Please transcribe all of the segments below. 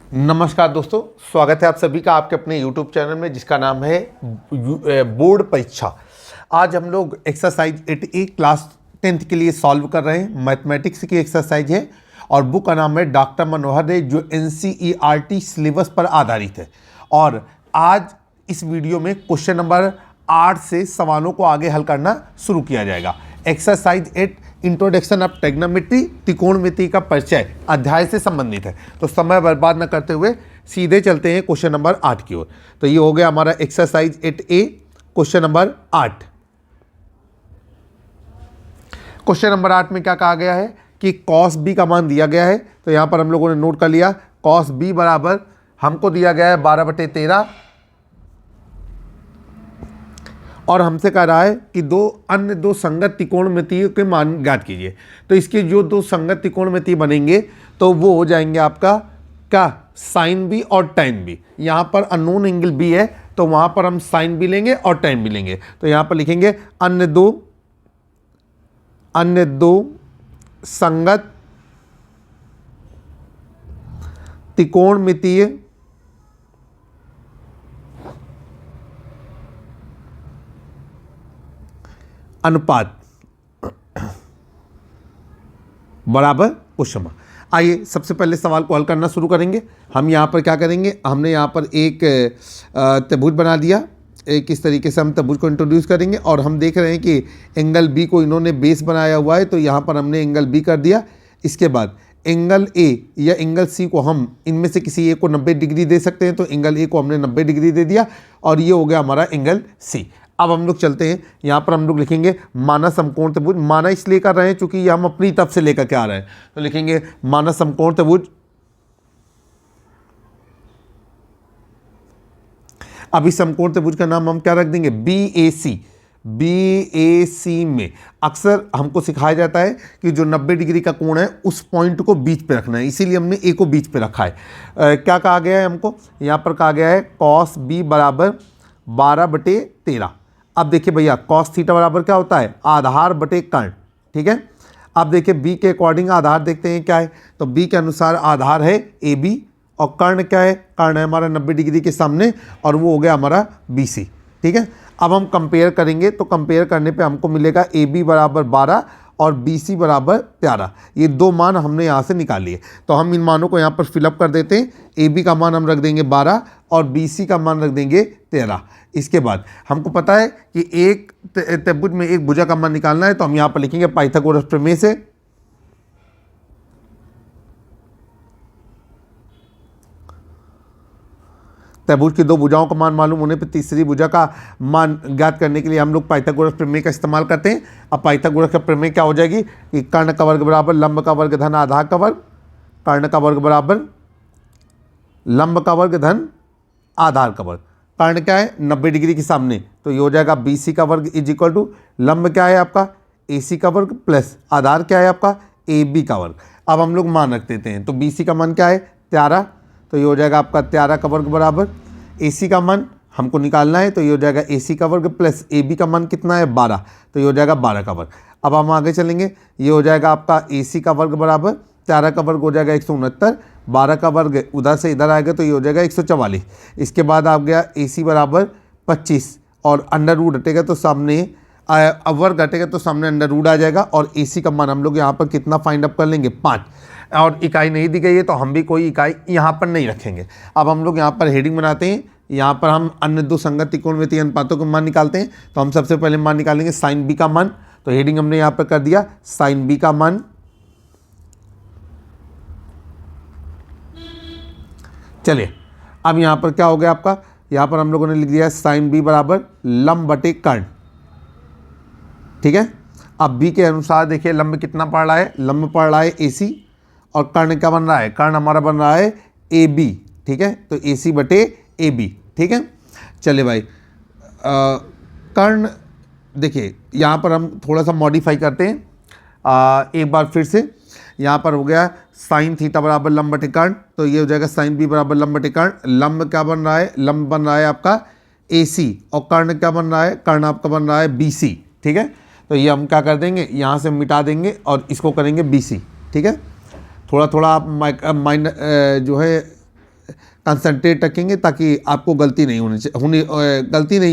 नमस्कार दोस्तों, स्वागत है आप सभी का आपके अपने YouTube चैनल में जिसका नाम है बोर्ड परीक्षा। आज हम लोग एक्सरसाइज 8A क्लास 10th के लिए सॉल्व कर रहे हैं। मैथमेटिक्स की एक्सरसाइज है और बुक का नाम है डॉक्टर मनोहर रे, जो NCERT सिलेबस पर आधारित है। और आज इस वीडियो में क्वेश्चन नंबर 8 से सवालों को आगे हल करना शुरू किया जाएगा। एक्सरसाइज 8 इंट्रोडक्शन ऑफ ट्रिग्नोमेट्री, त्रिकोणमिति का परिचय अध्याय से संबंधित है। तो समय बर्बाद न करते हुए सीधे चलते हैं क्वेश्चन नंबर 8 की ओर। तो ये हो गया हमारा exercise 8A question number 8। Question number 8 में क्या कहा गया है कि cos b का मान दिया गया है। तो यहां पर हम लोगों ने नोट कर लिया cos b बराबर हमको दिया गया है 12/13 और हमसे कह रहा है कि अन्य दो संगत त्रिकोणमितियों के मान ज्ञात कीजिए। तो इसके जो दो संगत त्रिकोणमिति बनेंगे तो वो हो जाएंगे आपका क्या, साइन बी और टैन बी। यहाँ पर अननोन एंगल बी है तो वहाँ पर हम साइन बी लेंगे और टैन बी लेंगे। तो यहाँ पर लिखेंगे अन्य दो संगत त्रिकोणमितीय अनुपात बराबर उष्मा। आइए सबसे पहले सवाल को हल करना शुरू करेंगे। हम यहाँ पर क्या करेंगे, हमने यहाँ पर एक त्रिभुज बना दिया। किस तरीके से हम त्रिभुज को इंट्रोड्यूस करेंगे और हम देख रहे हैं कि एंगल बी को इन्होंने बेस बनाया हुआ है, तो यहाँ पर हमने एंगल बी कर दिया। इसके बाद एंगल ए या एंगल सी को हम इनमें से किसी एक को 90 डिग्री दे सकते हैं, तो एंगल ए को हमने 90 डिग्री दे दिया और ये हो गया हमारा एंगल सी। अब हम लोग चलते हैं, यहाँ पर हम लोग लिखेंगे माना समकोण त्रिभुज। माना इसलिए कर रहे हैं क्योंकि ये हम अपनी तरफ से लेकर के आ रहे हैं, तो लिखेंगे माना समकोण त्रिभुज। अब इस समकोण त्रिभुज का नाम हम क्या रख देंगे, BAC। BAC में अक्सर हमको सिखाया जाता है कि जो 90 डिग्री का कोण है उस पॉइंट को बीच पे रखना है, इसीलिए हमने ए को बीच पे रखा है। क्या कहा गया है हमको, यहाँ पर कहा गया है cos b बराबर 12/13। अब देखिए भैया cos थीटा बराबर क्या होता है, आधार बटे कर्ण। ठीक है, अब देखिए b के अकॉर्डिंग आधार देखते हैं क्या है। तो b के अनुसार आधार है AB और कर्ण क्या है, कर्ण है हमारा 90 डिग्री के सामने और वो हो गया हमारा BC। ठीक है, अब हम कंपेयर करेंगे तो कंपेयर करने पे हमको मिलेगा AB बराबर 12 और BC बराबर 13। ये दो मान हमने यहाँ से निकाल लिए, तो हम इन मानों को यहाँ पर फिलअप कर देते हैं। AB का मान हम रख देंगे 12 और BC का मान रख देंगे 13। इसके बाद हमको पता है कि एक त्रिभुज में एक भुजा का मान निकालना है, तो हम यहाँ पर लिखेंगे पाइथागोरस प्रमेय से। त्रिभुज की दो भुजाओं का मान मालूम होने पर तीसरी भुजा का मान ज्ञात करने के लिए हम लोग पाइथागोरस प्रमेय का इस्तेमाल करते हैं। अब पाइथागोरस का प्रमेय क्या हो जाएगी कि कर्ण का वर्ग बराबर लंब का वर्ग धन आधार का वर्ग, कर्ण का वर्ग बराबर लंब का वर्ग धन आधार का वर्ग। कर्ण क्या है 90 डिग्री के सामने, तो ये हो जाएगा BC का वर्ग इज इक्वल टू लंब क्या है आपका AC का वर्ग प्लस आधार क्या है आपका AB का वर्ग। अब हम लोग मान रख देते हैं, तो BC का मान क्या है 13, तो ये हो जाएगा आपका 13 का वर्ग बराबर AC का मान हमको निकालना है, तो ये हो जाएगा AC का वर्ग प्लस AB का मान कितना है 12, तो ये हो जाएगा 12 का वर्ग। अब हम आगे चलेंगे, ये हो जाएगा आपका AC का वर्ग बराबर 13 का वर्ग हो जाएगा 169, 12 का वर्ग उधर से इधर आएगा तो ये हो जाएगा 144। इसके बाद आ गया AC बराबर 25 और अंडर रूट हटेगा तो सामने वर्ग घटेगा तो सामने अंडर रूट आ जाएगा और AC का मान हम लोग यहाँ पर कितना फाइंड अप कर लेंगे 5। और इकाई नहीं दी गई है तो हम भी कोई इकाई यहाँ पर नहीं रखेंगे। अब हम लोग यहाँ पर हेडिंग बनाते हैं, यहाँ पर हम अन्य दो संगत त्रिकोणमितीय अनुपातों के मान निकालते हैं। तो हम सबसे पहले मान निकालेंगे साइन B का मान, तो हेडिंग हमने यहाँ पर कर दिया साइन B का मान। चलिए अब यहाँ पर क्या हो गया आपका, यहाँ पर हम लोगों ने लिख दिया साइन B बराबर लंब बटे कर्ण। ठीक है, अब B के अनुसार देखिए लंब कितना पड़ रहा है, लंब पड़ रहा है AC और कर्ण क्या बन रहा है, कर्ण हमारा बन रहा है AB। ठीक है, तो AC बटे AB। ठीक है, चलिए भाई कर्ण देखिए यहाँ पर हम थोड़ा सा मॉडिफाई करते हैं। एक बार फिर से यहाँ पर हो गया साइन थीटा बराबर लंब बटे कर्ण, तो ये हो जाएगा साइन B बराबर लंब बटे कर्ण। लंब क्या बन रहा है, लंब बन रहा है आपका AC और कर्ण क्या बन रहा है, कर्ण आपका बन रहा है BC। ठीक है, तो ये हम क्या कर देंगे, यहाँ से मिटा देंगे और इसको करेंगे BC। ठीक है, थोड़ा थोड़ा आप जो है कंसंट्रेट रखेंगे ताकि आपको गलती नहीं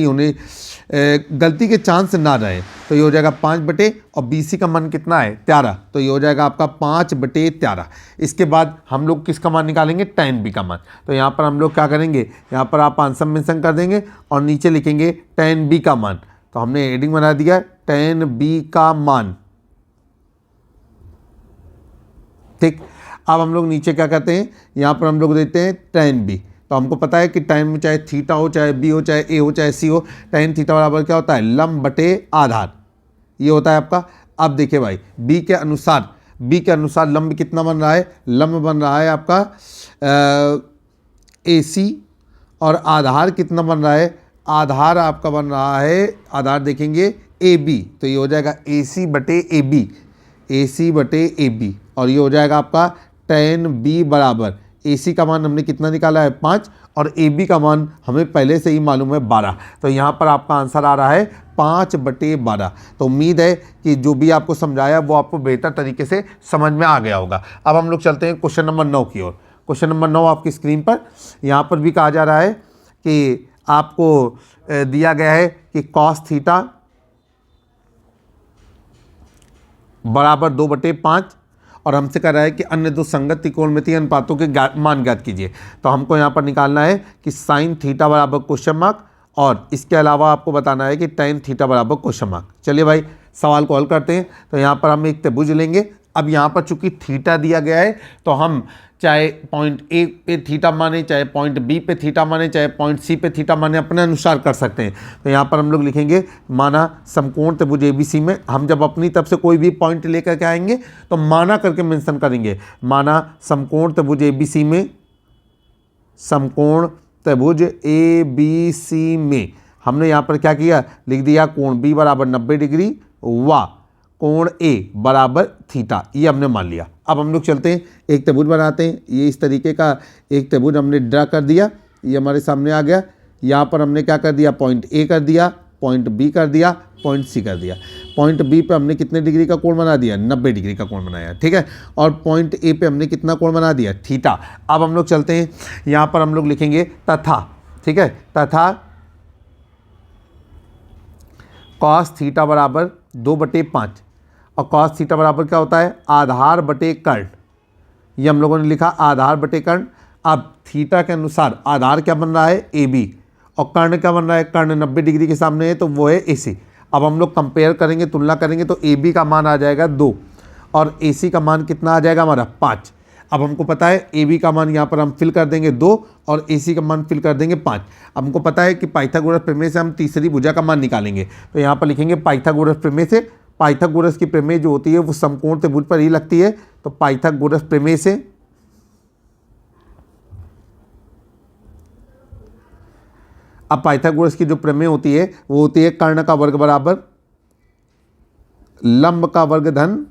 होनी गलती के चांस ना रहे। तो ये हो जाएगा 5 और BC का मान कितना है 13, तो ये हो जाएगा आपका 5/13। इसके बाद हम लोग किसका मान निकालेंगे tan B का मान। तो यहाँ पर हम लोग क्या करेंगे, यहाँ पर आप आंसर मेंशन कर देंगे और नीचे लिखेंगे tan B का मान। तो हमने हेडिंग बना दिया tan B का मान, ठीक। अब हम लोग नीचे क्या करते हैं, यहाँ पर हम लोग देते हैं tan B। तो हमको पता है कि tan में चाहे थीटा हो, चाहे B हो, चाहे A हो, चाहे C हो, tan थीटा बराबर क्या होता है, लंब बटे आधार, ये होता है आपका। अब देखिए भाई B के अनुसार लंब कितना बन रहा है, लंब बन रहा है आपका AC, और आधार कितना बन रहा है, आधार आपका बन रहा है, आधार देखेंगे AB। तो ये हो जाएगा AC बटे AB, और ये हो जाएगा आपका tan B बराबर AC का मान हमने कितना निकाला है 5, और AB का मान हमें पहले से ही मालूम है 12। तो यहाँ पर आपका आंसर आ रहा है 5/12। तो उम्मीद है कि जो भी आपको समझाया वो आपको बेहतर तरीके से समझ में आ गया होगा। अब हम लोग चलते हैं क्वेश्चन नंबर 9 की ओर। क्वेश्चन नंबर 9 आपकी स्क्रीन पर, यहाँ पर भी कहा जा रहा है कि आपको दिया गया है कि cos थीटा बराबर 2/5, और हमसे कह रहा है कि अन्य दो संगत त्रिकोणमितीय अनुपातों के मान ज्ञात कीजिए। तो हमको यहाँ पर निकालना है कि sin थीटा बराबर क्वेश्चन मार्क, और इसके अलावा आपको बताना है कि tan थीटा बराबर क्वेश्चन मार्क। चलिए भाई सवाल को हल करते हैं। तो यहाँ पर हम एक त्रिभुज लेंगे। अब यहाँ पर चूंकि थीटा दिया गया है तो हम चाहे पॉइंट A पे थीटा माने, चाहे पॉइंट B पे थीटा माने, चाहे पॉइंट C पे थीटा माने, अपने अनुसार कर सकते हैं। तो यहाँ पर हम लोग लिखेंगे माना समकोण त्रिभुज ABC में, हम जब अपनी तरफ से कोई भी पॉइंट लेकर के आएंगे तो माना करके मेंशन करेंगे, माना समकोण त्रिभुज ABC में, समकोण त्रिभुज ABC में हमने यहाँ पर क्या किया, लिख दिया कोण B बराबर 90 डिग्री व कोण A बराबर थीटा, ये हमने मान लिया। अब हम लोग चलते हैं एक त्रिभुज बनाते हैं। ये इस तरीके का एक त्रिभुज हमने ड्रा कर दिया, ये हमारे सामने आ गया। यहाँ पर हमने क्या कर दिया, पॉइंट A कर दिया, पॉइंट B कर दिया, पॉइंट C कर दिया। पॉइंट B पे हमने कितने डिग्री का कोण बना दिया, 90 डिग्री का कोण बनाया, ठीक है। और पॉइंट A पे हमने कितना कोण बना दिया, थीटा। अब हम लोग चलते हैं, यहाँ पर हम लोग लिखेंगे तथा, ठीक है, तथा cos थीटा बराबर 2/5, और cos थीटा बराबर क्या होता है, आधार बटे कर्ण। ये हम लोगों ने लिखा आधार बटे कर्ण। अब थीटा के अनुसार आधार क्या बन रहा है, AB, और कर्ण क्या बन रहा है, कर्ण 90 डिग्री के सामने है तो वो है AC। अब हम लोग कंपेयर करेंगे, तुलना करेंगे, तो AB का मान आ जाएगा 2 और AC का मान कितना आ जाएगा हमारा 5। अब हमको पता है AB का मान यहाँ पर हम फिल कर देंगे 2 और AC का मान फिल कर देंगे 5। अब हमको पता है कि पाइथागोरस प्रमेय से हम तीसरी भुजा का मान निकालेंगे। तो यहाँ पर लिखेंगे पाइथागोरस प्रमेय से। पाइथागोरस की प्रमेय जो होती है वो समकोण त्रिभुज पर ही लगती है। तो पाइथागोरस प्रमेय से अब पाइथागोरस की जो प्रमेय होती है वो होती है कर्ण का वर्ग बराबर लंब का वर्ग धन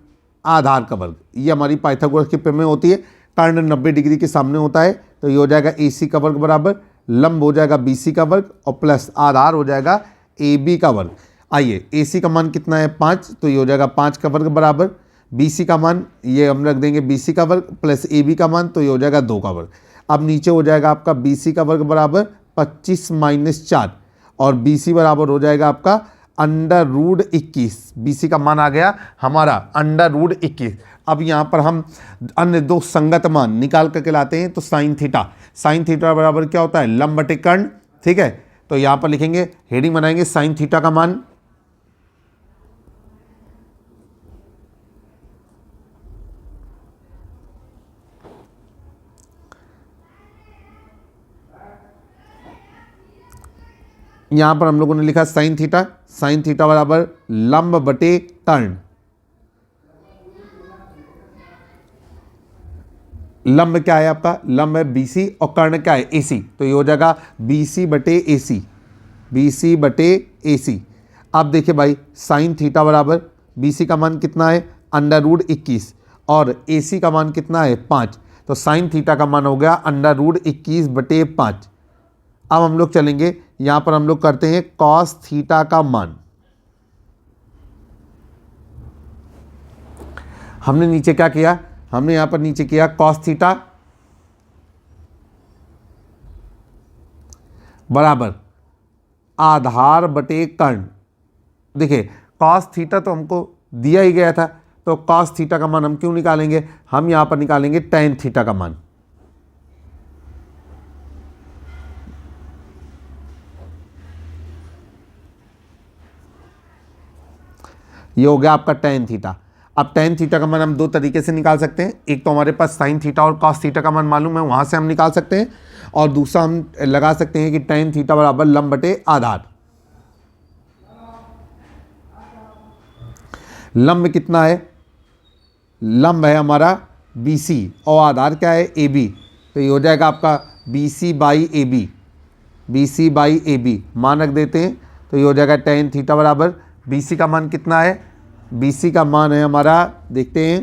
आधार का वर्ग। ये हमारी पाइथागोरस की प्रमेय होती है। कर्ण 90 डिग्री के सामने होता है तो ये हो जाएगा AC का वर्ग बराबर लंब हो जाएगा BC का वर्ग और प्लस आधार हो जाएगा AB का वर्ग। आइए AC का मान कितना है 5, तो ये हो जाएगा 5 का वर्ग बराबर BC का मान, ये हम रख देंगे BC का वर्ग प्लस AB का मान, तो ये हो जाएगा 2 का वर्ग। अब नीचे हो जाएगा आपका BC का वर्ग बराबर 25 - 4 और BC बराबर हो जाएगा आपका √21। BC का मान आ गया हमारा √21। अब यहाँ पर हम अन्य दो संगत मान निकाल करके लाते हैं। तो साइन थीटा बराबर क्या होता है, लंब बटे कर्ण, ठीक है। तो यहाँ पर लिखेंगे, हेडिंग बनाएंगे साइन थीटा का मान यहाँ पर हम लोगों ने लिखा साइन थीटा बराबर लंब बटे कर्ण। लंब क्या है आपका, लंब है BC और कर्ण क्या है AC, तो ये हो जाएगा BC बटे AC। अब देखिए भाई साइन थीटा बराबर BC का मान कितना है √21 और AC का मान कितना है 5, तो साइन थीटा का मान हो गया √21 बटे 5। अब हम लोग चलेंगे, यहाँ पर हम लोग करते हैं कॉस थीटा का मान। हमने नीचे क्या किया, हमने यहाँ पर नीचे किया कॉस थीटा बराबर आधार बटे कर्ण। देखिए कॉस थीटा तो हमको दिया ही गया था, तो कॉस थीटा का मान हम क्यों निकालेंगे, हम यहां पर निकालेंगे टेन थीटा का मान। ये हो गया आपका टेन थीटा। अब टेन थीटा का मान हम दो तरीके से निकाल सकते हैं, एक तो हमारे पास साइन थीटा और कॉस थीटा का मान मालूम है, वहां से हम निकाल सकते हैं, और दूसरा हम लगा सकते हैं कि टेन थीटा बराबर लंब बटे आधार। लंब कितना है, लंब है हमारा BC और आधार क्या है AB, तो ये हो जाएगा आपका BC by AB, BC by AB मान रख देते हैं, तो ये हो जाएगा टेन थीटा बराबर BC का मान कितना है, BC का मान है हमारा देखते हैं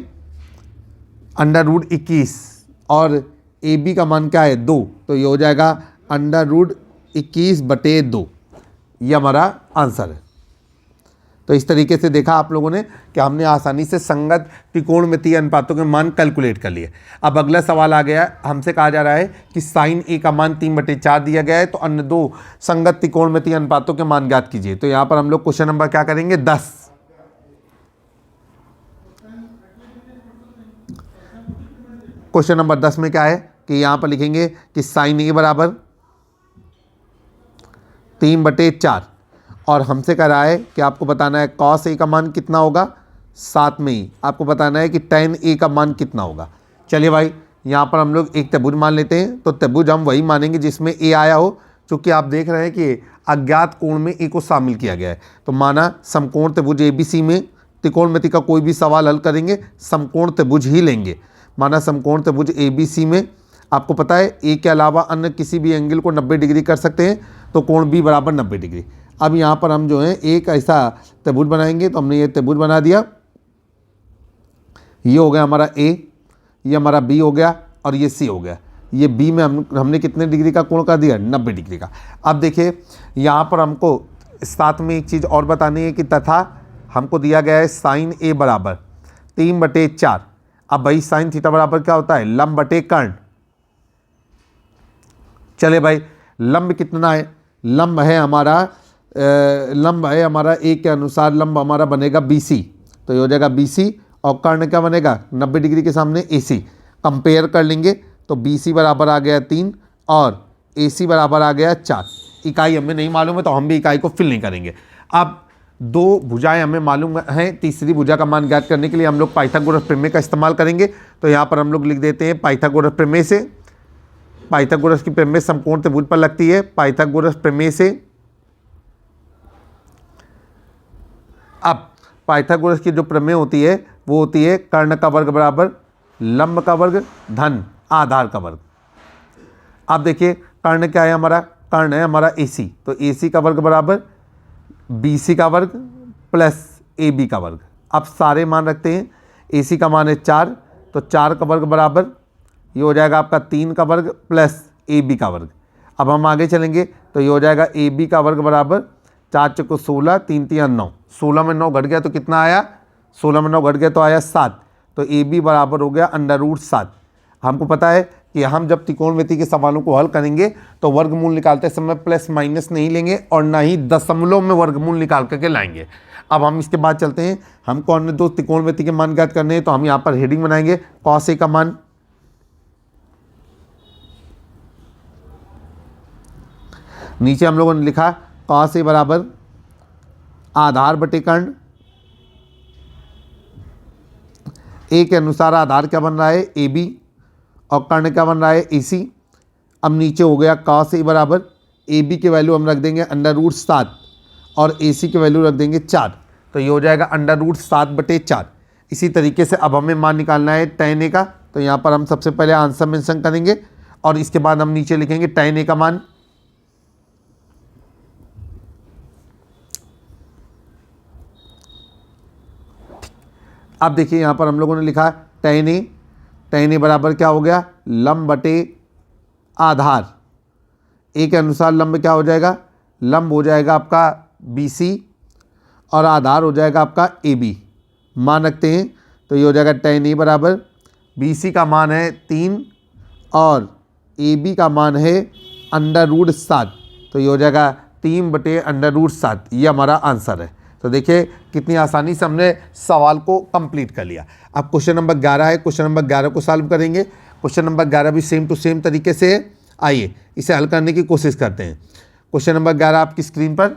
√21 और AB का मान क्या है 2, तो ये हो जाएगा √21 बटे 2, ये हमारा आंसर है। तो इस तरीके से देखा आप लोगों ने कि हमने आसानी से संगत त्रिकोणमितीय अनुपातों के मान कैलकुलेट कर लिए। अब अगला सवाल आ गया, हमसे कहा जा रहा है कि साइन ए का मान 3/4 दिया गया है, तो अन्य दो संगत त्रिकोणमितीय अनुपातों के मान ज्ञात कीजिए। तो यहाँ पर हम लोग क्वेश्चन नंबर क्या करेंगे 10। क्वेश्चन नंबर 10 में क्या है कि यहाँ पर लिखेंगे कि साइन ए बराबर 3/4 और हमसे कह रहा है कि आपको बताना है कॉस ए का मान कितना होगा, साथ में ही आपको बताना है कि टेन ए का मान कितना होगा। चलिए भाई यहाँ पर हम लोग एक त्रिभुज मान लेते हैं, तो त्रिभुज हम वही मानेंगे जिसमें ए आया हो, क्योंकि आप देख रहे हैं कि अज्ञात कोण में ए को शामिल किया गया है। तो माना समकोण त्रिभुज ABC में त्रिकोणमिति का कोई भी सवाल हल करेंगे समकोण त्रिभुज ही लेंगे। माना समकोण त्रिभुज ABC में आपको पता है ए के अलावा अन्य किसी भी एंगल को 90 डिग्री कर सकते हैं, तो कोण B बराबर 90 डिग्री। अब यहाँ पर हम जो है एक ऐसा त्रिभुज बनाएंगे, तो हमने ये त्रिभुज बना दिया, ये हो गया हमारा A, ये हमारा B हो गया और ये C हो गया। ये B में हमने कितने डिग्री का कोण कर दिया 90 डिग्री का। अब देखिए यहाँ पर हमको साथ में एक चीज़ और बतानी है कि तथा हमको दिया गया है साइन A बराबर 3/4। अब भाई साइन थीटा बराबर क्या होता है लंब बटे कर्ण। चले भाई लंब कितना है, लंब है हमारा ए के अनुसार लंब हमारा बनेगा BC, तो ये हो जाएगा BC और कर्ण क्या बनेगा 90 डिग्री के सामने AC। कंपेयर कर लेंगे तो BC बराबर आ गया 3 और AC बराबर आ गया 4। इकाई हमें नहीं मालूम है तो हम भी इकाई को फिल नहीं करेंगे। अब दो भुजाएं हमें मालूम हैं, तीसरी भुजा का मान ज्ञात करने के लिए हम लोग पाइथागोरस प्रमेय का इस्तेमाल करेंगे। तो यहाँ पर हम लोग लिख देते हैं पाइथागोरस प्रमेय से, पाइथागोरस की प्रमेय समकोण त्रिभुज पर लगती है। पाइथागोरस प्रमेय से अब पाइथागोरस की जो प्रमेय होती है वो होती है कर्ण का वर्ग बराबर लंब का वर्ग धन आधार का वर्ग। अब देखिए कर्ण क्या है हमारा, कर्ण है हमारा AC, तो AC का वर्ग बराबर BC का वर्ग प्लस AB का वर्ग। अब सारे मान रखते हैं, AC का मान है 4, तो 4 का वर्ग बराबर ये हो जाएगा आपका 3 का वर्ग प्लस AB का वर्ग। अब हम आगे चलेंगे तो ये हो जाएगा AB का वर्ग बराबर 4 चौको 16, 3 3 9, 16 में 9 घट गया तो कितना आया, 16 में 9 घट गया तो आया 7, तो AB बराबर हो गया √7। हमको पता है कि हम जब त्रिकोणमिति के सवालों को हल करेंगे तो वर्गमूल निकालते समय प्लस माइनस नहीं लेंगे और ना ही दशमलव में वर्गमूल निकाल करके लाएंगे। अब हम इसके बाद चलते हैं, हमको अन्य दो त्रिकोणमिति के मान ज्ञात करने हैं, तो हम यहाँ पर हेडिंग बनाएंगे कॉस ए का मान, नीचे हम लोगों ने लिखा कॉस ए बराबर आधार बटे कर्ण। ए के अनुसार आधार क्या बन रहा है AB और कर्ण क्या बन रहा है AC। अब नीचे हो गया कॉस ए बराबर AB की वैल्यू हम रख देंगे √7 और AC की वैल्यू रख देंगे 4, तो ये हो जाएगा √7/4। इसी तरीके से अब हमें मान निकालना है tan A का, तो यहाँ पर हम सबसे पहले आंसर मेंशन करेंगे और इसके बाद हम नीचे लिखेंगे tan A का मान। अब देखिए यहाँ पर हम लोगों ने लिखा tan A बराबर क्या हो गया लंब बटे आधार। ए के अनुसार लंब क्या हो जाएगा, लंब हो जाएगा आपका BC और आधार हो जाएगा आपका AB। मान रखते हैं तो ये हो जाएगा tan A बराबर BC का मान है 3 और AB का मान है √7। तो ये हो जाएगा 3/√7। ये हमारा आंसर है। तो देखिए कितनी आसानी से हमने सवाल को कंप्लीट कर लिया। अब क्वेश्चन नंबर 11 है। क्वेश्चन नंबर 11 को सॉल्व करेंगे। क्वेश्चन नंबर 11 भी सेम टू सेम तरीके से है। आइए इसे हल करने की कोशिश करते हैं। क्वेश्चन नंबर 11 आपकी स्क्रीन पर।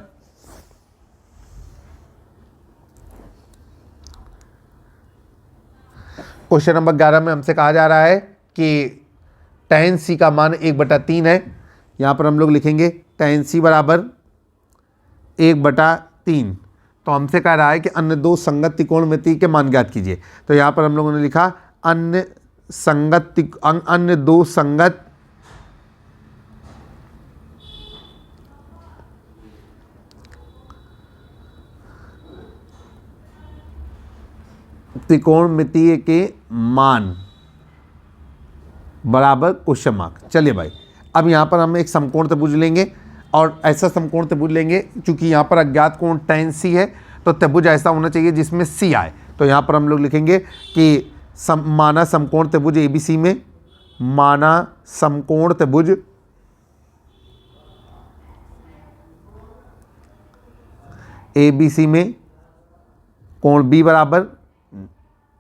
क्वेश्चन नंबर 11 में हमसे कहा जा रहा है कि tan c का मान 1/3 है। यहाँ पर हम लोग लिखेंगे tan c बराबर 1/3। तो हमसे कह रहा है कि अन्य दो संगत त्रिकोणमिति के मान ज्ञात कीजिए। तो यहाँ पर हम लोगों ने लिखा अन्य दो संगत त्रिकोणमितीय के मान बराबर क्वेश्चन मार्क। चलिए भाई, अब यहाँ पर हम एक समकोण त्रिभुज लेंगे और ऐसा समकोण त्रिभुज लेंगे, चूंकि यहाँ पर अज्ञात कोण tan c है तो त्रिभुज ऐसा होना चाहिए जिसमें c आए। तो यहाँ पर हम लोग लिखेंगे कि माना समकोण त्रिभुज ABC में, माना समकोण त्रिभुज ABC में कोण B बराबर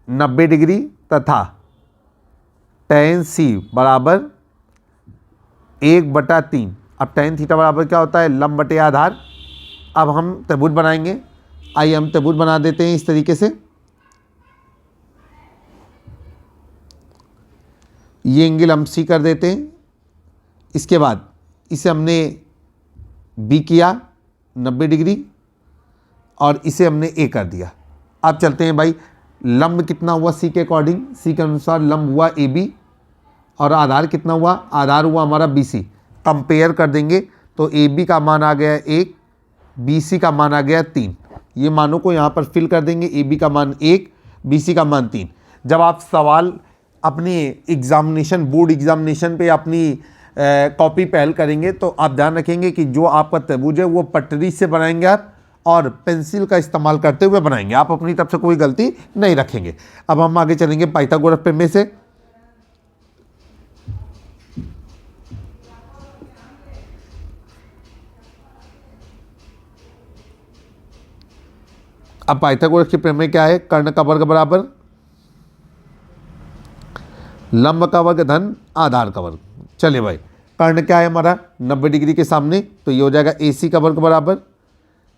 90 डिग्री तथा tan c बराबर 1/3। अब tan थीटा बराबर क्या होता है? लंब बटे आधार। अब हम त्रिभुज बनाएंगे। आइए हम त्रिभुज बना देते हैं इस तरीके से। ये एंगल हम C कर देते हैं। इसके बाद इसे हमने B किया 90 डिग्री और इसे हमने A कर दिया। अब चलते हैं भाई, लंब कितना हुआ C के अकॉर्डिंग? C के अनुसार लंब हुआ AB और आधार कितना हुआ? आधार हुआ हमारा BC। कंपेयर कर देंगे तो AB का मान आ गया 1, BC का मान आ गया 3। ये मानों को यहाँ पर फिल कर देंगे। AB का मान 1, BC का मान 3। जब आप सवाल अपनी एग्जामिनेशन, बोर्ड एग्जामिनेशन पे अपनी कॉपी पे हल करेंगे तो आप ध्यान रखेंगे कि जो आपका त्रिभुज है वो पटरी से बनाएंगे आप और पेंसिल का इस्तेमाल करते हुए बनाएंगे। आप अपनी तरफ से कोई गलती नहीं रखेंगे। अब हम आगे चलेंगे पाइथागोरस प्रमेय से। अब पाइथागोरस की प्रमेय क्या है? कर्ण का वर्ग बराबर लंब का वर्ग धन आधार का वर्ग। चलिए भाई, कर्ण क्या है हमारा? 90 डिग्री के सामने, तो ये हो जाएगा AC का वर्ग बराबर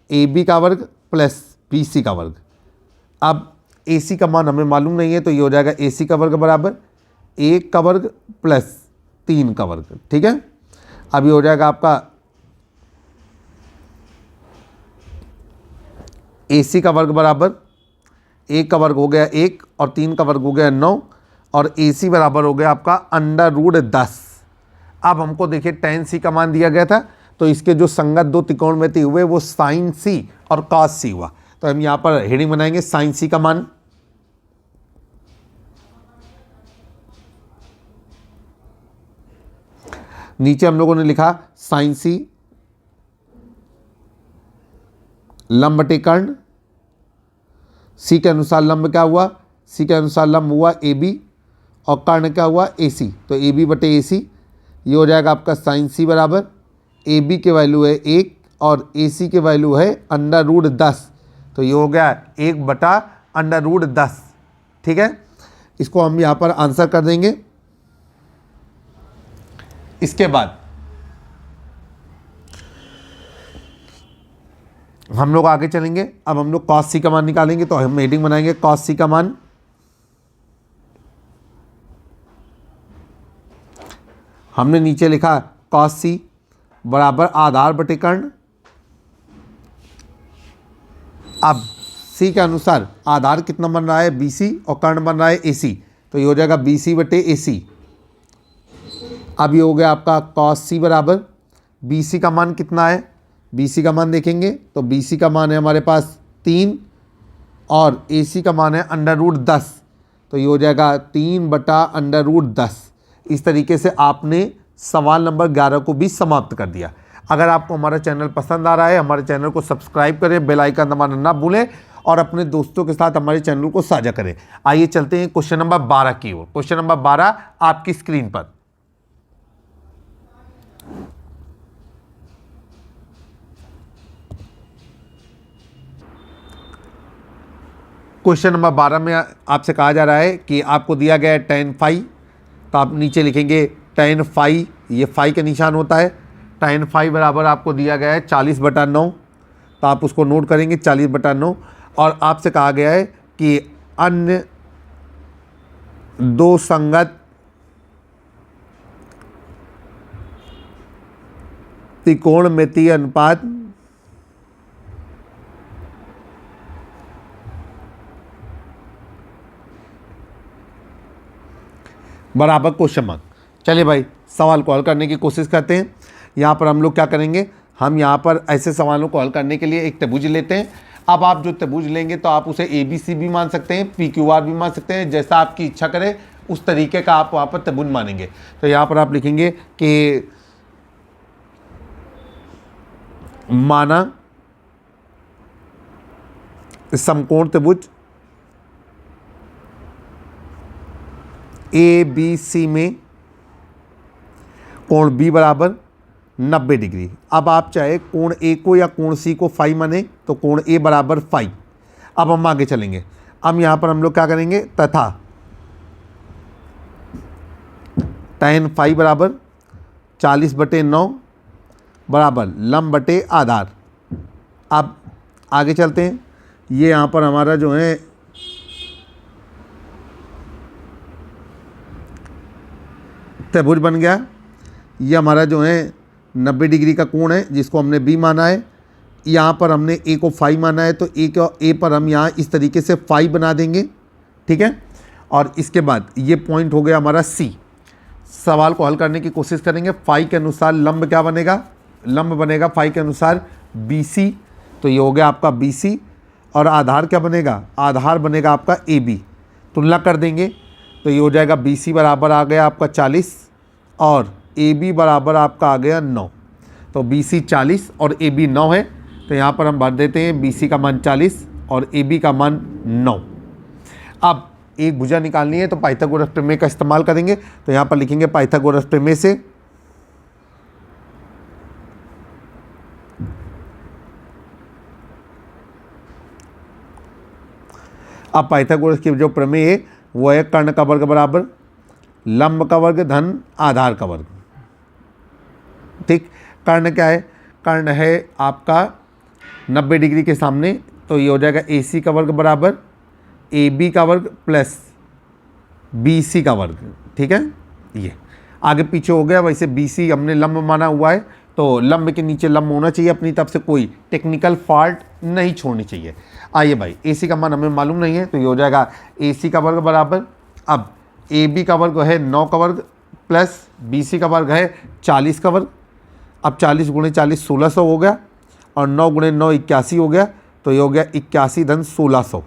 AB का वर्ग प्लस BC का वर्ग। अब AC का मान हमें मालूम नहीं है तो ये हो जाएगा AC का वर्ग बराबर 1 का वर्ग प्लस 3 का वर्ग। ठीक है, अब ये हो जाएगा आपका AC का वर्ग बराबर 1 का वर्ग हो गया 1 और 3 का वर्ग हो गया 9 और AC बराबर हो गया आपका √10। अब हमको देखिए tan c का मान दिया गया था तो इसके जो संगत दो त्रिकोणमिति हुए वो sin c और cos c हुआ। तो हम यहाँ पर हेडिंग बनाएंगे sin c का मान। नीचे हम लोगों ने लिखा sin c लंब बटे कर्ण। C के अनुसार लंब क्या हुआ? C के अनुसार लंब हुआ AB और कर्ण क्या हुआ? AC। तो AB बटे AC ये हो जाएगा आपका sin c बराबर AB की वैल्यू है 1 और AC की वैल्यू है √10। तो ये हो गया 1/√10। ठीक है, इसको हम यहाँ पर आंसर कर देंगे। इसके बाद हम लोग आगे चलेंगे। अब हम लोग cos c का मान निकालेंगे तो हम हेडिंग बनाएंगे cos c का मान। हमने नीचे लिखा cos c बराबर आधार बटे कर्ण। अब C के अनुसार आधार कितना बन रहा है? BC और कर्ण बन रहा है AC। तो ये हो जाएगा BC बटे AC। अब ये हो गया आपका cos c बराबर BC का मान कितना है? BC का मान देखेंगे तो BC का मान है हमारे पास 3 और AC का मान है √10। तो ये हो जाएगा 3/√10। इस तरीके से आपने सवाल नंबर 11 को भी समाप्त कर दिया। अगर आपको हमारा चैनल पसंद आ रहा है, हमारे चैनल को सब्सक्राइब करें, बेल आइकन दबाना ना भूलें और अपने दोस्तों के साथ हमारे चैनल को साझा करें। आइए चलते हैं क्वेश्चन नंबर 12 की ओर। क्वेश्चन नंबर 12 आपकी स्क्रीन पर। क्वेश्चन नंबर 12 में आपसे कहा जा रहा है कि आपको दिया गया है tan फाई, तो आप नीचे लिखेंगे tan फाई, ये फाई का निशान होता है। tan फाई बराबर आपको दिया गया है 40/9, तो आप उसको नोट करेंगे 40/9। और आपसे कहा गया है कि अन्य दो संगत त्रिकोणमितीय अनुपात बराबर क्वेश्चन मार्क। चलिए भाई सवाल को हल करने की कोशिश करते हैं। यहाँ पर हम लोग क्या करेंगे, हम यहाँ पर ऐसे सवालों को हल करने के लिए एक त्रिभुज लेते हैं। अब आप जो त्रिभुज लेंगे तो आप उसे ABC भी मान सकते हैं, PQR भी मान सकते हैं, जैसा आपकी इच्छा करे उस तरीके का आप वहाँ पर त्रिभुज मानेंगे। तो यहाँ पर आप लिखेंगे कि माना समकोण त्रिभुज ABC में कोण B बराबर 90 डिग्री। अब आप चाहे कोण A को या कोण C को फाई माने तो कोण A बराबर फाई। अब हम आगे चलेंगे। अब यहाँ पर हम लोग क्या करेंगे, तथा tan फाई बराबर 40/9 बराबर लंब बटे आधार। अब आगे चलते हैं। ये यहाँ पर हमारा जो है त्रिभुज बन गया। ये हमारा जो है 90 डिग्री का कोण है जिसको हमने B माना है। यहाँ पर हमने A को फाई माना है, तो A पर हम यहाँ इस तरीके से फाई बना देंगे, ठीक है। और इसके बाद ये पॉइंट हो गया हमारा C। सवाल को हल करने की कोशिश करेंगे। फाई के अनुसार लंब क्या बनेगा, लंब बनेगा फाई के अनुसार BC, तो ये हो गया आपका BC। और आधार क्या बनेगा, आधार बनेगा आपका AB। तुलना कर देंगे तो ये हो जाएगा BC बराबर आ गया आपका 40 और AB बराबर आपका आ गया 9। तो BC 40 और AB 9 है, तो यहाँ पर हम भर देते हैं BC का मान 40 और AB का मान 9। अब एक भुजा निकालनी है तो पाइथागोरस प्रमेय का इस्तेमाल करेंगे। तो यहाँ पर लिखेंगे पाइथागोरस प्रमेय से अब पाइथागोरस की जो प्रमेय है वो है कर्ण का वर्ग बराबर लंब का वर्ग धन आधार का वर्ग, ठीक। कर्ण क्या है, कर्ण है आपका 90 डिग्री के सामने, तो ये हो जाएगा AC का वर्ग बराबर AB का वर्ग प्लस BC का वर्ग, ठीक है। ये आगे पीछे हो गया। वैसे BC हमने लंब माना हुआ है, तो लंब के नीचे लंब होना चाहिए, अपनी तरफ से कोई टेक्निकल फॉल्ट नहीं छोड़नी चाहिए। आइए भाई AC का मान हमें मालूम नहीं है, तो ये हो जाएगा AC का वर्ग बराबर, अब AB का वर्ग है 9 का वर्ग प्लस BC का वर्ग है 40 का वर्ग। अब 40 × 40 1600 हो गया और 9 × 9 81 हो गया, तो ये हो गया 81 धन 1600।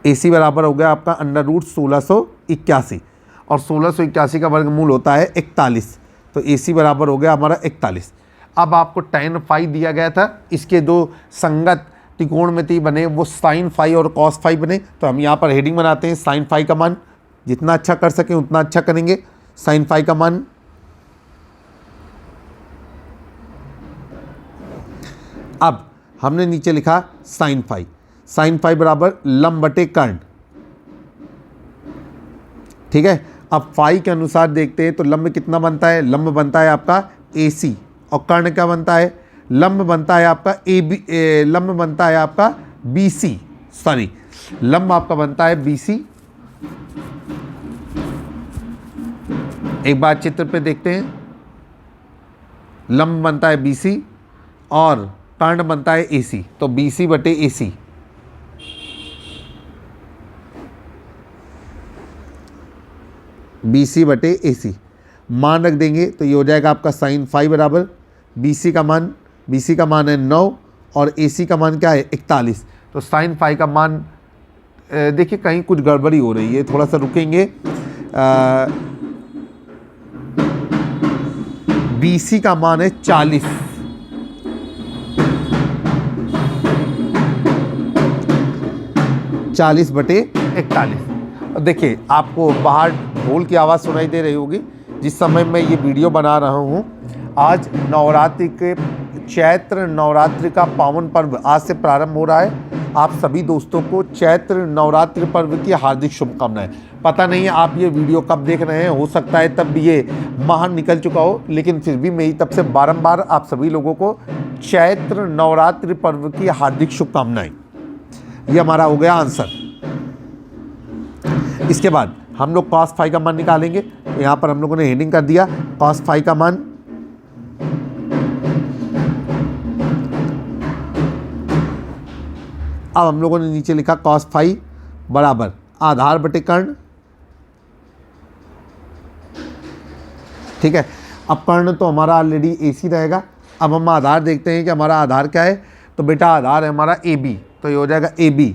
AC बराबर हो गया आपका √1681 और 1681 का वर्गमूल होता है 41, तो AC बराबर हो गया हमारा 41। अब आपको tan फाई दिया गया था, इसके दो संगत त्रिकोणमिति बने वो sin फाई और cos फाई बने, तो हम यहाँ पर हेडिंग बनाते हैं sin फाई का मान जितना अच्छा कर सकें उतना अच्छा करेंगे। sin फाई का मान अब हमने नीचे लिखा sin फाई बराबर लंब बटे कर्ण, ठीक है। अब फाई के अनुसार देखते हैं तो लंब कितना बनता है, लंब बनता है आपका AC और कर्ण क्या बनता है, लंब बनता है आपका लंब बनता है आपका BC, सॉरी लंब आपका बनता है BC। एक बार चित्र पे देखते हैं, लंब बनता है BC और कर्ण बनता है AC, तो BC बटे AC। BC बटे AC मान रख देंगे तो ये हो जाएगा आपका sin फाई बराबर BC का मान है 9 और AC का मान क्या है 41। तो sin फाई का मान देखिए कहीं कुछ गड़बड़ी हो रही है, थोड़ा सा रुकेंगे। BC का मान है 40, बटे 41। देखिए आपको बाहर ढोल की आवाज़ सुनाई दे रही होगी जिस समय मैं ये वीडियो बना रहा हूँ। आज नवरात्रि के चैत्र नवरात्रि का पावन पर्व आज से प्रारंभ हो रहा है। आप सभी दोस्तों को चैत्र नवरात्रि पर्व की हार्दिक शुभकामनाएं। पता नहीं है आप ये वीडियो कब देख रहे हैं, हो सकता है तब ये माह निकल चुका हो, लेकिन फिर भी मेरी तरफ से बारंबार आप सभी लोगों को चैत्र नवरात्रि पर्व की हार्दिक शुभकामनाएं। ये हमारा हो गया आंसर। इसके बाद हम लोग cos फाई का मान निकालेंगे। तो यहाँ पर हम लोगों ने हेडिंग कर दिया cos फाई का मान। अब हम लोगों ने नीचे लिखा cos फाई बराबर आधार बटे कर्ण। ठीक है, अब कर्ण तो हमारा ऑलरेडी AC रहेगा। अब हम आधार देखते हैं कि हमारा आधार क्या है। तो बेटा आधार है हमारा AB, तो ये हो जाएगा AB,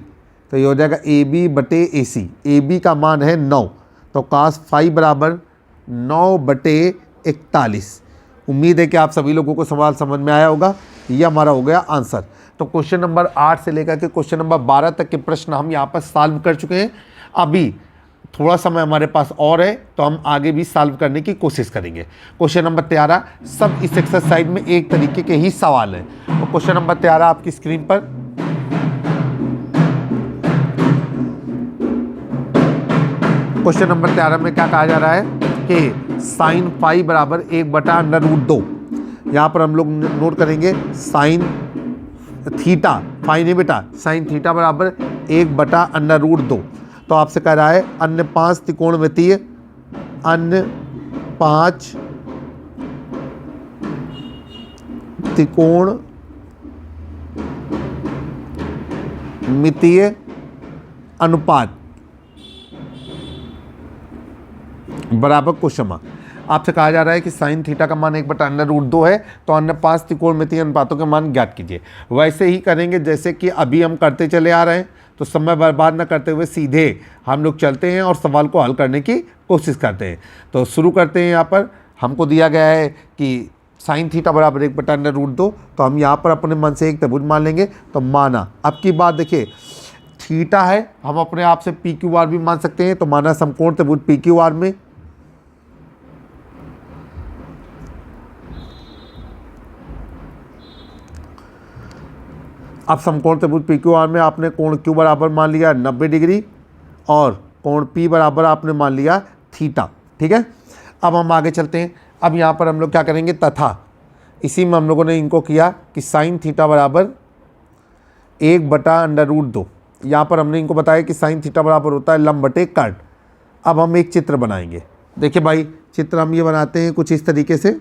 तो ये हो जाएगा AB बटे AC। AB का मान है 9, तो cos फाई बराबर 9 बटे 41। उम्मीद है कि आप सभी लोगों को सवाल समझ में आया होगा। ये हमारा हो गया आंसर। तो क्वेश्चन नंबर 8 से लेकर के क्वेश्चन नंबर 12 तक के प्रश्न हम यहाँ पर सॉल्व कर चुके हैं। अभी थोड़ा समय हमारे पास और है, तो हम आगे भी सॉल्व करने की कोशिश करेंगे। क्वेश्चन नंबर 13, सब इस एक्सरसाइज में एक तरीके के ही सवाल है। तो क्वेश्चन नंबर 13 आपकी स्क्रीन पर। क्वेश्चन नंबर 13 में क्या कहा जा रहा है कि साइन फाई बराबर 1/√2। यहाँ पर हम लोग नोट करेंगे साइन थीटा, फाई नहीं बेटा, साइन थीटा बराबर 1/√2। तो आपसे कह रहा है अन्य 5 त्रिकोणमितीय, अन्य 5 त्रिकोणमितीय अनुपात बराबर क्वेश्चन मार्क। आपसे कहा जा रहा है कि साइन थीटा का मान 1/√2 है, तो अन्य 5 त्रिकोणमितीय अनुपातों के मान ज्ञात कीजिए। वैसे ही करेंगे जैसे कि अभी हम करते चले आ रहे हैं। तो समय बर्बाद न करते हुए सीधे हम लोग चलते हैं और सवाल को हल करने की कोशिश करते हैं। तो शुरू करते हैं। यहाँ पर हमको दिया गया है कि साइन थीटा बराबर 1/√2, तो हम यहाँ पर अपने मन से एक त्रिभुज मान लेंगे। तो माना, अब की बात देखिए, थीटा है, हम अपने आप से PQR भी मान सकते हैं। तो माना समकोण त्रिभुज PQR में अब समकोण त्रिभुज PQR में आपने कोण Q बराबर मान लिया 90 डिग्री और कोण P बराबर आपने मान लिया थीटा। ठीक है, अब हम आगे चलते हैं। अब यहाँ पर हम लोग क्या करेंगे, तथा इसी में हम लोगों ने इनको किया कि साइन थीटा बराबर 1/√2। यहाँ पर हमने इनको बताया कि साइन थीटा बराबर होता है लंब बटे कर्ण। अब हम एक चित्र बनाएंगे। देखिए भाई, चित्र हम ये बनाते हैं कुछ इस तरीके से।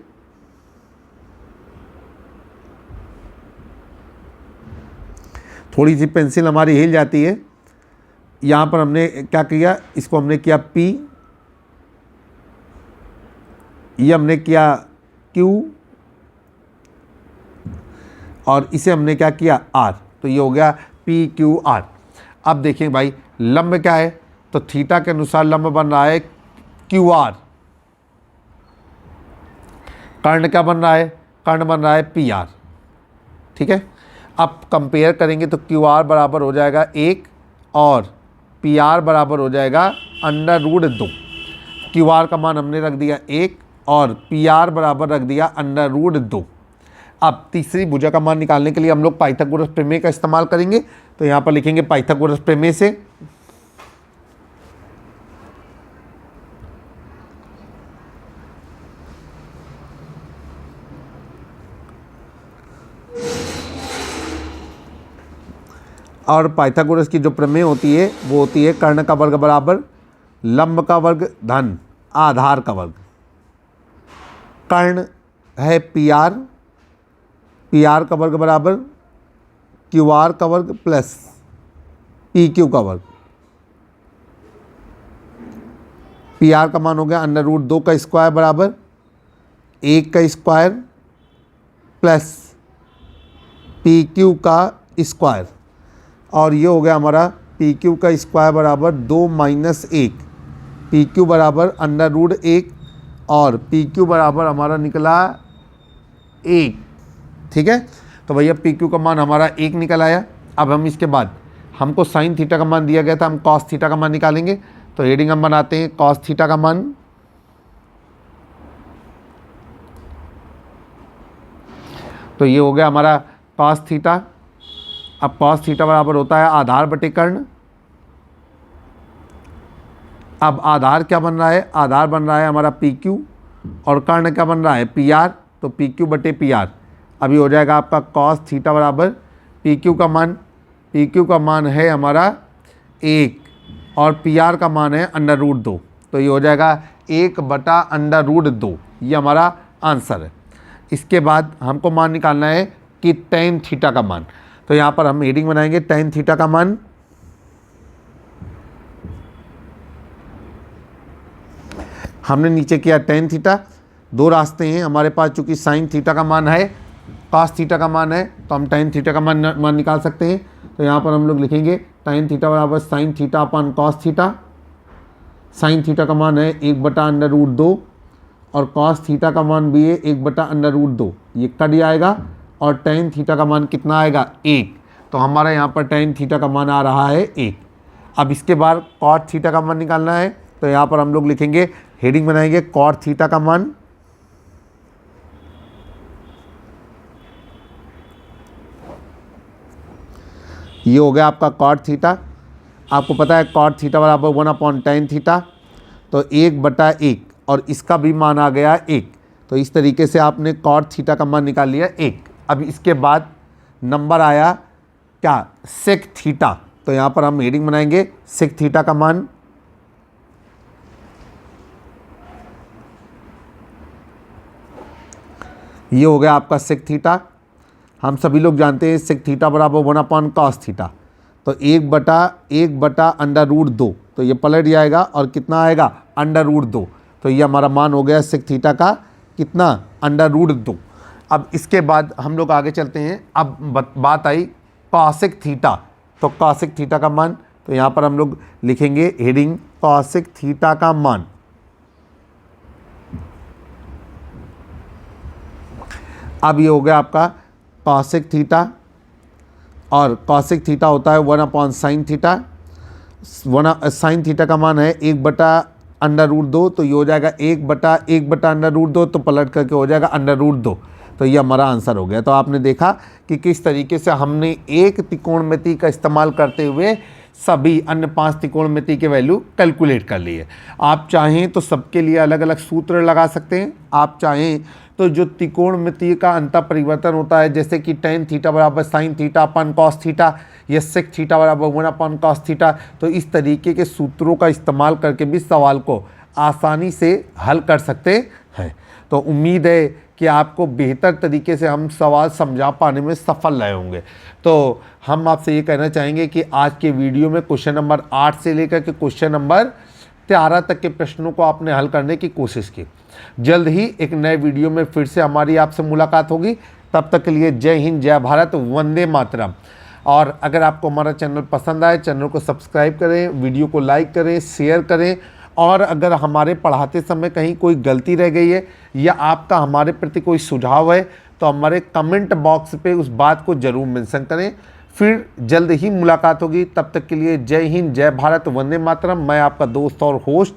थोड़ी सी पेंसिल हमारी हिल जाती है। यहाँ पर हमने क्या किया, इसको हमने किया P, ये हमने किया Q और इसे हमने क्या किया R। तो ये हो गया PQR। अब देखें भाई, लंब क्या है, तो थीटा के अनुसार लंब बन रहा है QR। कर्ण क्या बन रहा है, कर्ण बन रहा है PR। ठीक है, अब कंपेयर करेंगे तो QR बराबर हो जाएगा 1 और PR बराबर हो जाएगा √2। QR का मान हमने रख दिया 1 और PR बराबर रख दिया √2। अब तीसरी भुजा का मान निकालने के लिए हम लोग पाइथागोरस प्रमेय का इस्तेमाल करेंगे। तो यहाँ पर लिखेंगे पाइथागोरस प्रमेय से और पाइथागोरस की जो प्रमेय होती है वो होती है कर्ण का वर्ग बराबर लंब का वर्ग धन आधार का वर्ग। कर्ण है PR, PR का वर्ग बराबर QR का वर्ग प्लस PQ का वर्ग। PR का मान हो गया √2 का स्क्वायर बराबर 1 का स्क्वायर प्लस PQ का स्क्वायर, और ये हो गया हमारा PQ का स्क्वायर बराबर 2 - 1। PQ बराबर √1 और PQ बराबर हमारा निकला 1। ठीक है, तो भैया PQ का मान हमारा 1 निकल आया। अब हम इसके बाद हमको साइन थीटा का मान दिया गया था, हम कॉस थीटा का मान निकालेंगे। तो हेडिंग हम बनाते हैं कॉस थीटा का मान। तो ये हो गया हमारा कॉस थीटा अब कॉस थीटा बराबर होता है आधार बटे कर्ण। अब आधार क्या बन रहा है, आधार बन रहा है हमारा पी क्यू और कर्ण क्या बन रहा है पी आर, तो पी क्यू बटे पी आर। अभी हो जाएगा आपका कॉस थीटा बराबर पी क्यू का मान है हमारा 1 और पी आर का मान है √2, तो ये हो जाएगा 1/√2, ये हमारा आंसर है। इसके बाद हमको मान निकालना है कि tan थीटा का मान, तो यहाँ पर हम हेडिंग बनाएंगे tan थीटा का मान। हमने नीचे किया tan थीटा, दो रास्ते हैं हमारे पास, चूंकि sin थीटा का मान है, cos थीटा का मान है, तो हम tan थीटा का मान निकाल सकते हैं। तो यहाँ पर हम लोग लिखेंगे tan थीटा बराबर sin थीटा अपन cos थीटा। sin थीटा का मान है 1/√2 और cos थीटा का मान भी है 1/√2, ये कट जाएगा और tan थीटा का मान कितना आएगा 1, तो हमारा यहाँ पर tan थीटा का मान आ रहा है 1। अब इसके बाद cot थीटा का मान निकालना है, तो यहाँ पर हम लोग लिखेंगे हेडिंग बनाएंगे cot थीटा का मान। ये हो गया आपका cot थीटा। आपको पता है cot थीटा बराबर 1/tan थीटा, तो 1/1 और इसका भी मान आ गया 1, तो इस तरीके से आपने cot थीटा का मान निकाल लिया 1। अब इसके बाद नंबर आया क्या sec थीटा, तो यहाँ पर हम हेडिंग बनाएंगे sec थीटा का मान। ये हो गया आपका sec थीटा। हम सभी लोग जानते हैं sec थीटा बराबर 1/cos थीटा, तो 1/√2, तो ये पलट जाएगा और कितना आएगा √2, तो ये हमारा मान हो गया sec थीटा का कितना √2। अब इसके बाद हम लोग आगे चलते हैं। अब बात आई cosec थीटा, तो cosec थीटा का मान, तो यहाँ पर हम लोग लिखेंगे हेडिंग cosec थीटा का मान। अब ये हो गया आपका cosec थीटा और cosec थीटा होता है 1/sin थीटा। sin थीटा का मान है 1/√2, तो ये हो जाएगा 1/1/√2, तो पलट करके हो जाएगा √2, तो ये हमारा आंसर हो गया। तो आपने देखा कि किस तरीके से हमने एक त्रिकोणमिति का इस्तेमाल करते हुए सभी अन्य 5 त्रिकोणमिति के वैल्यू कैलकुलेट कर लिए। आप चाहें तो सबके लिए अलग अलग सूत्र लगा सकते हैं, आप चाहें तो जो त्रिकोणमिति का अंतर परिवर्तन होता है, जैसे कि tan थीटा बराबर sin थीटा अपन cos थीटा या sec थीटा बराबर 1/cos थीटा, तो इस तरीके के सूत्रों का इस्तेमाल करके भी सवाल को आसानी से हल कर सकते हैं। तो उम्मीद है कि आपको बेहतर तरीके से हम सवाल समझा पाने में सफल रहे होंगे। तो हम आपसे ये कहना चाहेंगे कि आज के वीडियो में क्वेश्चन नंबर 8 से लेकर के क्वेश्चन नंबर 13 तक के प्रश्नों को आपने हल करने की कोशिश की। जल्द ही एक नए वीडियो में फिर से हमारी आपसे मुलाकात होगी। तब तक के लिए जय हिंद, जय भारत, वंदे मातरम। और अगर आपको हमारा चैनल पसंद आए, चैनल को सब्सक्राइब करें, वीडियो को लाइक करें, शेयर करें। और अगर हमारे पढ़ाते समय कहीं कोई गलती रह गई है या आपका हमारे प्रति कोई सुझाव है, तो हमारे कमेंट बॉक्स पे उस बात को ज़रूर मेंशन करें। फिर जल्द ही मुलाकात होगी। तब तक के लिए जय हिंद, जय भारत, वंदे मातरम। मैं आपका दोस्त और होस्ट